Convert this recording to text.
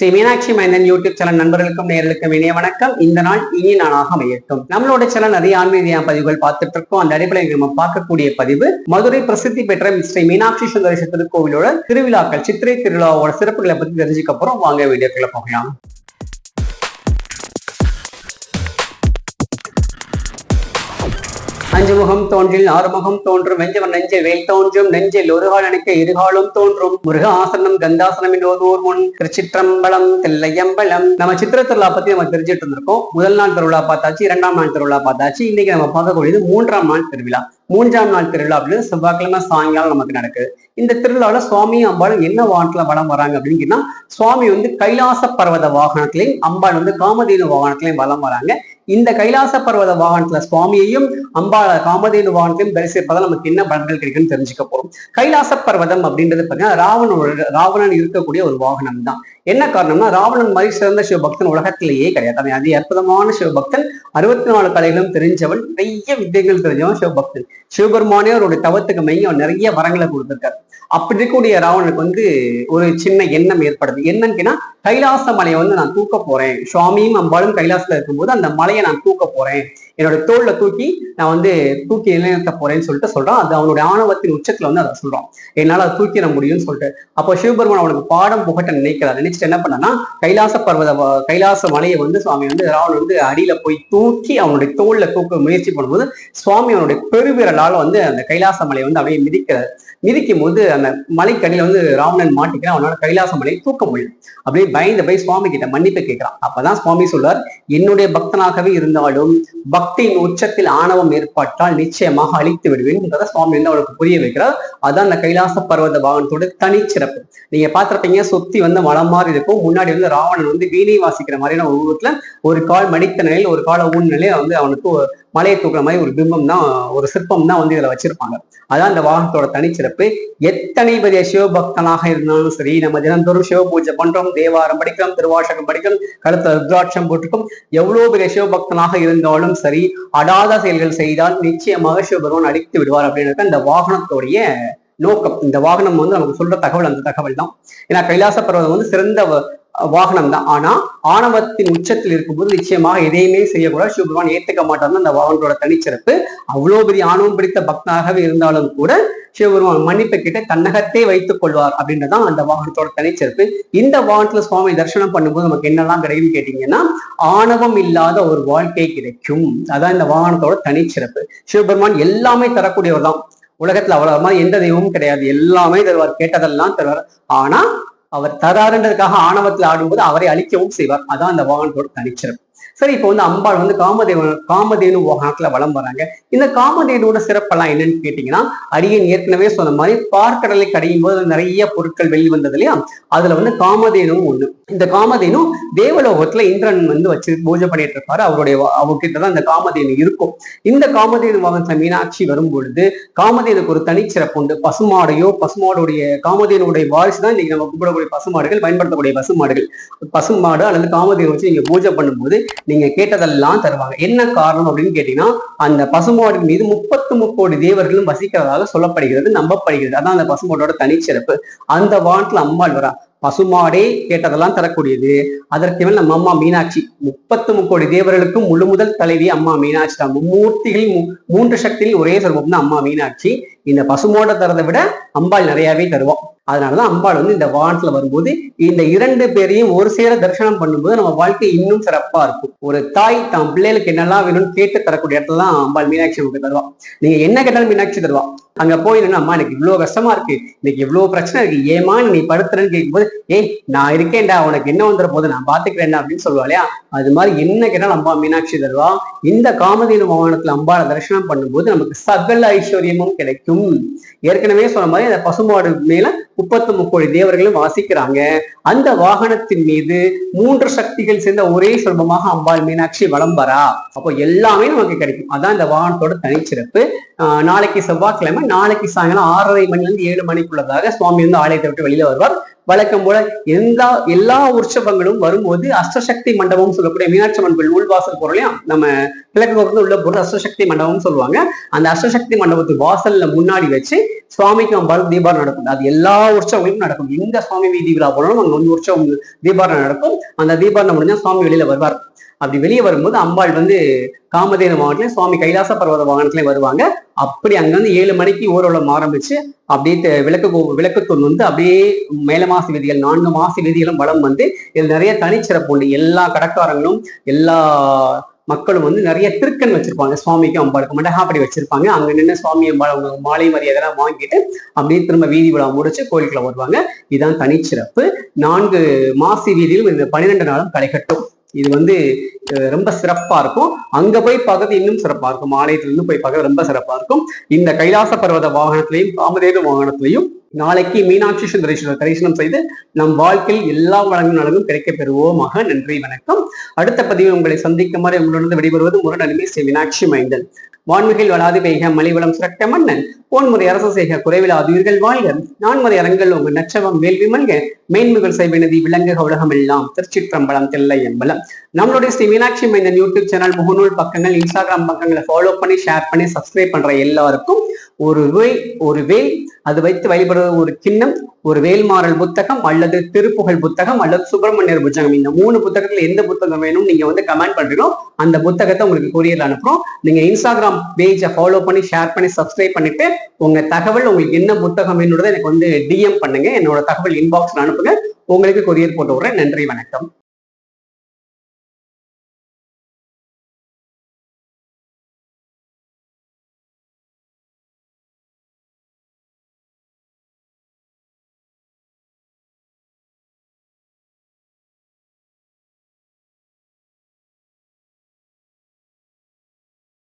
ஸ்ரீ மீனாட்சி மைந்தன் YouTube channel நண்பர்களுக்கும் நேர்களுக்கும் இனிய வணக்கம். இந்த நாள் இனி நாளாக அமையட்டும். நம்மளோட சேனல் நிறைய ஆன்மீக பதிவுகள் பார்த்துட்டு இருக்கோம். அந்த அடிப்படையில் நம்ம பார்க்கக்கூடிய பதிவு மதுரை பிரசித்தி பெற்ற ஸ்ரீ மீனாட்சி சுந்தரேஸ்வரர் திருக்கோவிலோட திருவிழாக்கள், சித்திரை திருவிழாவோட சிறப்புகளை பத்தி தெரிஞ்சுக்க போறோம். வாங்க வீடியோக்குள்ள போகலாம். அஞ்சு முகம் தோன்றில் ஆறுமுகம் தோன்றும், வெஞ்சவன் நெஞ்சை வேல் தோன்றும், நெஞ்சில் ஒரு கால் அணைக்க இருகாலும் தோன்றும், முருக ஆசனம் கந்தாசனம் என்றோர் முன், திருச்சிற்றம்பலம் தில்லையம்பலம். நம்ம சித்திர திருவிழா பத்தி நம்ம தெரிஞ்சுட்டு இருந்திருக்கோம். முதல் நாள் திருவிழா பார்த்தாச்சு, இரண்டாம் நாள் திருவிழா பார்த்தாச்சு. இன்னைக்கு நம்ம பார்க்கக்கூடியது மூன்றாம் நாள் திருவிழா. மூன்றாம் நாள் திருவிழா அப்படின்னு செவ்வாய்க்கிழமை சாயங்காலம் நமக்கு நடக்குது. இந்த திருவிழாவில சுவாமி அம்பாள் என்ன வாகனத்துல வலம் வராங்க அப்படின்னா, சுவாமி கைலாச பர்வத வாகனத்திலையும் அம்பாள் காமதேனு வாகனத்திலையும் வலம் வராங்க. இந்த கைலாச பர்வத வாகனத்துல சுவாமியையும் அம்பாள் காமதேனு வாகனத்தையும் தரிசிப்பதால் நமக்கு என்ன பலன்கள் கிடைக்குன்னு தெரிஞ்சுக்க போறோம். கைலாச பர்வதம் அப்படின்றது பாத்தீங்கன்னா ராவணன் இருக்கக்கூடிய ஒரு வாகனம் தான். என்ன காரணம்னா, ராவணன் மாதிரி சிறந்த சிவபக்தன் உலகத்திலேயே கிடையாது. அவன் அதி அற்புதமான சிவபக்தன், 64 கலைகளும் தெரிஞ்சவன், நிறைய வித்தைகள் தெரிஞ்சவன் சிவபக்தன். சிவபெருமானே அவருடைய தவத்துக்கு மைய அவன் நிறைய வரங்களை கொடுத்திருக்காரு. அப்படி இருக்கக்கூடிய ராவணனுக்கு ஒரு சின்ன எண்ணம் ஏற்படுது. என்னன்னா, கைலாச மலையை நான் தூக்க போறேன். சுவாமியும் அம்பாளும் கைலாசத்துல இருக்கும்போது அந்த மலையை நான் தூக்க போறேன், என்னோட தோல்ல தூக்கி நான் தூக்கி நிலைநிறுத்த போறேன்னு சொல்றான். அது அவனுடைய ஆணவத்தின் உச்சத்துல அதை சொல்றான். என்னால அதை தூக்கிட முடியும்னு சொல்லிட்டு, அப்போ சிவபெருமான் அவனுக்கு பாடம் புகட்ட நினைச்சிட்டு என்ன பண்ணனா, கைலாச மலையை சுவாமி ராவணன் அடியில போய் தூக்கி அவனுடைய தோல்ல தூக்க முயற்சி பண்ணும்போது, சுவாமி அவனுடைய பெருவிரலால் அந்த கைலாச மலையை அப்படியே மிதிக்கும் போது அந்த மலைக்கடியில ராவணன் மாட்டிக்கிறான். அவனால கைலாச மலையை தூக்க முடியும். அப்படியே பயந்து போய் சுவாமி கிட்ட மன்னிப்பு கேட்கிறான். அப்பதான் சுவாமி சொல்றார், என்னுடைய பக்தனாகவே இருந்தாலும் பக்தியின் உச்சத்தில் ஆணவம் ஏற்பட்டால் நிச்சயமாக அழித்து விடுவேன். சுவாமி அவனுக்கு புரிய வைக்கிறார். அதான் அந்த கைலாச பர்வத வாகனத்தோட தனிச்சிறப்பு. நீங்க பாத்திருப்பீங்க, சுத்தி மலம் மாதிரி இருக்கும். முன்னாடி ராவணன் வீணை வாசிக்கிற மாதிரியான ஒரு உருவத்துல ஒரு கால் மடித்த நிலையில் ஒரு கால ஊன் நிலையில அவனுக்கு மலையை தூக்குற மாதிரி ஒரு பிம்பம் தான், ஒரு சிற்பம் தான் இதுல வச்சிருப்பாங்க. அதான் அந்த வாகனத்தோட தனிச்சிறப்பு. எத்தனை பெரிய சிவபக்தனாக இருந்தாலும் சரி, நம்ம தினந்தோறும் சிவ பூஜை பண்றோம், தேவாரம் படிக்கிறோம், திருவாசகம் படிக்கிறோம், கழுத்துல ருத்ராட்சம் போட்டிருக்கோம். எவ்வளவு பெரிய சிவபக்தனாக இருந்தாலும் சரி, அடாத செயல்கள் செய்தால் நிச்சயமாக சிவபெருமான் அழித்து விடுவார் அப்படின்றது இந்த வாகனத்தோடைய நோக்கம். இந்த வாகனம் நமக்கு சொல்ற தகவல் அந்த தகவல் தான். ஏன்னா கைலாச பர்வதம் சிறந்த வாகனம் தான். ஆனா ஆணவத்தின் உச்சத்தில் இருக்கும்போது நிச்சயமாக எதையுமே செய்யக்கூடாது. சிவபெருமான் ஏத்துக்க மாட்டார்னு அந்த வாகனத்தோட தனிச்சிறப்பு. அவ்வளவு பெரிய ஆணவம் பிடித்த பக்தனாகவே இருந்தாலும் கூட சிவபெருமான் மன்னிப்பை கிட்ட தன்னகத்தே வைத்துக் கொள்வார் அப்படின்றதான் அந்த வாகனத்தோட தனிச்சிறப்பு. இந்த வாகனத்துல சுவாமி தரிசனம் பண்ணும்போது நமக்கு என்னெல்லாம் கிடைக்குன்னு கேட்டீங்கன்னா, ஆணவம் இல்லாத ஒரு வாழ்க்கை கிடைக்கும். அதான் இந்த வாகனத்தோட தனிச்சிறப்பு. சிவபெருமான் எல்லாமே தரக்கூடியவர் தான். உலகத்துல அவ்வளவு மாதிரி எந்த தெய்வமும் கிடையாது. எல்லாமே தருவார், கேட்டதெல்லாம் தருவார். ஆனா அவர் தராருன்றதுக்காக ஆணவத்தில் ஆடும்போது அவரை அழிக்கவும் செய்வார். அதான் அந்த வாகனத்தோட தனிச்சிறப்பு. சரி, இப்போ அம்பாள் காமதேனு வாகனத்துல வலம் வராங்க. இந்த காமதேனுவோட சிறப்பெல்லாம் என்னன்னு கேட்டீங்கன்னா, அடியேன் ஏற்கனவே சொன்ன மாதிரி பார்க்கடலை கடையும் போது நிறைய பொருட்கள் வெளி வந்தது இல்லையா, அதுல காமதேனும் ஒண்ணு. இந்த காமதேனு தேவலோகத்துல இந்திரன் வச்சு பூஜை பண்ணிட்டு இருப்பாரு. அவர்கிட்டதான் இந்த காமதேனு இருக்கும். இந்த காமதேனு வாகனத்துல மீனாட்சி வரும் பொழுது காமதேனுக்கு ஒரு தனிச்சிறப்பு உண்டு. பசுமாடுடைய காமதேனுடைய வாரிசு தான் இன்னைக்கு நம்ம கூப்பிடக்கூடிய பசுமாடுகள், பயன்படுத்தக்கூடிய பசுமாடு அல்லது காமதேனு வச்சு நீங்க பூஜை பண்ணும்போது நீங்க கேட்டதெல்லாம் தருவாங்க. என்ன காரணம் அப்படின்னு கேட்டீங்கன்னா, அந்த பசுமாடின் மீது 33 கோடி தேவர்களும் வசிக்கிறதாக சொல்லப்படுகிறது, நம்பப்படுகிறது. அதான் அந்த பசுமாடோட தனிச்சிறப்பு. அந்த வானத்துல அம்பாள் வரா. பசுமாடே கேட்டதெல்லாம் தரக்கூடியது. அதற்கு மேல் நம்ம அம்மா மீனாட்சி 33 கோடி தேவர்களுக்கும் முழு முதல் தலைவி அம்மா மீனாட்சி தான். மும்மூர்த்திகளில் 3 சக்தியில் ஒரே சொர்பம் தான் அம்மா மீனாட்சி. இந்த பசுமாட தரதை விட அம்பாள் நிறையவே தருவோம். அதனாலதான் அம்பாள் இந்த வானத்துல வரும்போது இந்த 2 பேரையும் ஒரு சேர தரிசனம் பண்ணும்போது நம்ம வாழ்க்கை இன்னும் சிறப்பா இருக்கும். ஒரு தாய் தான் பிள்ளைகளுக்கு என்னெல்லாம் வேணும்னு கேட்டு தரக்கூடிய இடத்துல தான் அம்பாள் மீனாட்சி நமக்கு தருவா. நீங்க என்ன கேட்டாலும் மீனாட்சி தருவா. அங்க போய் அம்மா எனக்கு இவ்வளவு கஷ்டமா இருக்கு, இன்னைக்கு இவ்வளவு பிரச்சனை இருக்கு, ஏமா நீ படுத்துறன்னு கேட்கும்போது, ஏய் நான் இருக்கேன்டா, உனக்கு என்ன வந்துட போது நான் பாத்துக்கிறேன்டா அப்படின்னு சொல்லுவா இல்லையா. அது மாதிரி என்ன கேட்டாலும் அம்பா மீனாட்சி தருவா. இந்த காமதேனு வாகனத்துல அம்பாளை தரிசனம் பண்ணும்போது நமக்கு சகல ஐஸ்வர்யமும் கிடைக்கும். ஏற்கனவே சொன்ன மாதிரி அந்த பசுமாடு மேல 33 கோடி தேவர்களும் வாசிக்கிறாங்க. அந்த வாகனத்தின் மீது 3 சக்திகள் சேர்ந்த ஒரே சுலபமாக அம்பாள் மீனாட்சி வலம் வரா. அப்போ எல்லாமே நமக்கு கிடைக்கும். அதான் இந்த வாகனத்தோட தனிச்சிறப்பு. நாளைக்கு செவ்வாய்க்கிழமை, நாளைக்கு சாயங்காலம் 6:30 மணிலிருந்து 7 மணிக்குள்ளதாக சுவாமி ஆலயத்தை விட்டு வெளியில வருவார். வழக்கம் போல எல்லா உற்சவங்களும் வரும்போது அஷ்டசக்தி மண்டபம் சொல்லக்கூடிய மீனாட்சி அம்மன் உள்வாசல் பொருளையும் நம்ம கிழக்கு பக்கத்துல உள்ள பொருள் அஷ்டசக்தி மண்டபம் சொல்லுவாங்க. அந்த அஷ்டசக்தி மண்டபத்து வாசல்ல முன்னாடி வச்சு சுவாமிக்கு அம்பாளுக்கு தீபாரம் நடக்கும். அது எல்லா உற்சவங்களுக்கும் நடக்கும். எங்க சுவாமி வீதி விழா போனாலும் அங்க வந்து உற்சவம் தீபாரம் நடக்கும். அந்த தீபாரம் முடிஞ்சா சுவாமி வெளியில வருவார். அப்படி வெளியே வரும்போது அம்பாள் வந்து காமதேனு வாகனத்திலயும் சுவாமி கைலாச பர்வத வாகனத்திலயும் வருவாங்க. அப்படி அங்க வந்து 7 மணிக்கு ஊர்வலம் ஆரம்பிச்சு அப்படியே விளக்குத்தூண் வந்து அப்படியே மேலமாசி வீதிகள் 4 மாசி வீதிகளும் வளம் வந்து இதுல நிறைய தனிச்சிறப்பு உண்டு. எல்லா கடைக்காரங்களும் எல்லா மக்களும் வந்து நிறைய திருக்கண் வச்சிருப்பாங்க. சுவாமிக்கும் அம்பாளுக்கு மண்டகாப்படி வச்சிருப்பாங்க. அங்க நின்று சுவாமி அம்பாள் மாலை மரியாதைலாம் வாங்கிட்டு அப்படியே திரும்ப வீதி விழா முடிச்சு கோயிலுக்குள்ள வருவாங்க. இதுதான் தனிச்சிறப்பு. 4 மாசி வீதியிலும் இந்த 12 நாளும் களை கட்டும். இது வந்து ரொம்ப சிறப்பா இருக்கும். அங்க போய் பார்க்கறது இன்னும் சிறப்பா இருக்கும். ஆலயத்துல இருந்து போய் பார்க்கறது ரொம்ப சிறப்பா இருக்கும். இந்த கைலாச பர்வத வாகனத்திலையும் காமதேனு வாகனத்திலையும் நாளைக்கு மீனாட்சி சுந்தரேஸ்வரர் தரிசனம் செய்து நம் வாழ்க்கையில் எல்லா வளங்களும் நலனும் கிடைக்க பெறுவோமாக. நன்றி, வணக்கம். அடுத்த பதிவில் உங்களை சந்திக்குமாறு உங்களிடம் விடைபெறுவது முருகனடிமை ஸ்ரீ மீனாட்சி மைந்தன். வான்மிகில் வளாது பெய்க மலிவளம் சிறக்க மன்னன் போன்முறை அரசு செய்க குறைவிலாது உயிர்கள் வாழ்க. நான்முறை அரங்கள் உங்க நச்சவம் வேள்வி மல்க மேன்முகள் செய்வினதி விலங்குக உலகம் எல்லாம். திருச்சிற்றம்பலம் தில்லையம்பலம். நம்மளுடைய ஸ்ரீ மீனாட்சி மைந்தன் யூடியூப் சேனல், முகநூல் பக்கங்கள், இன்ஸ்டாகிராம் பக்கங்களை ஃபாலோ பண்ணி ஷேர் பண்ணி சப்ஸ்கிரைப் பண்ற எல்லாருக்கும் ஒரு வேல் அது வைத்து வழிபடுற ஒரு கிண்ணம், ஒரு வேல்மாறல் புத்தகம் அல்லது திருப்புகழ் புத்தகம் அல்லது சுப்பிரமணியர் புத்தகம், இந்த 3 புத்தகத்துல எந்த புத்தகம் வேணும் நீங்க வந்து கமெண்ட் பண்றீங்களோ அந்த புத்தகத்தை உங்களுக்கு கொரியர்ல அனுப்புறோம். நீங்க இன்ஸ்டாகிராம் பேஜை ஃபாலோ பண்ணி ஷேர் பண்ணி சப்ஸ்கிரைப் பண்ணிட்டு உங்க தகவல் உங்களுக்கு என்ன புத்தகம் வேணுன்றதை எனக்கு வந்து DM பண்ணுங்க. என்னோட தகவல் இன்பாக்ஸ்ல அனுப்புங்க. உங்களுக்கு கொரியர் போட்டு விடுறேன். நன்றி, வணக்கம்.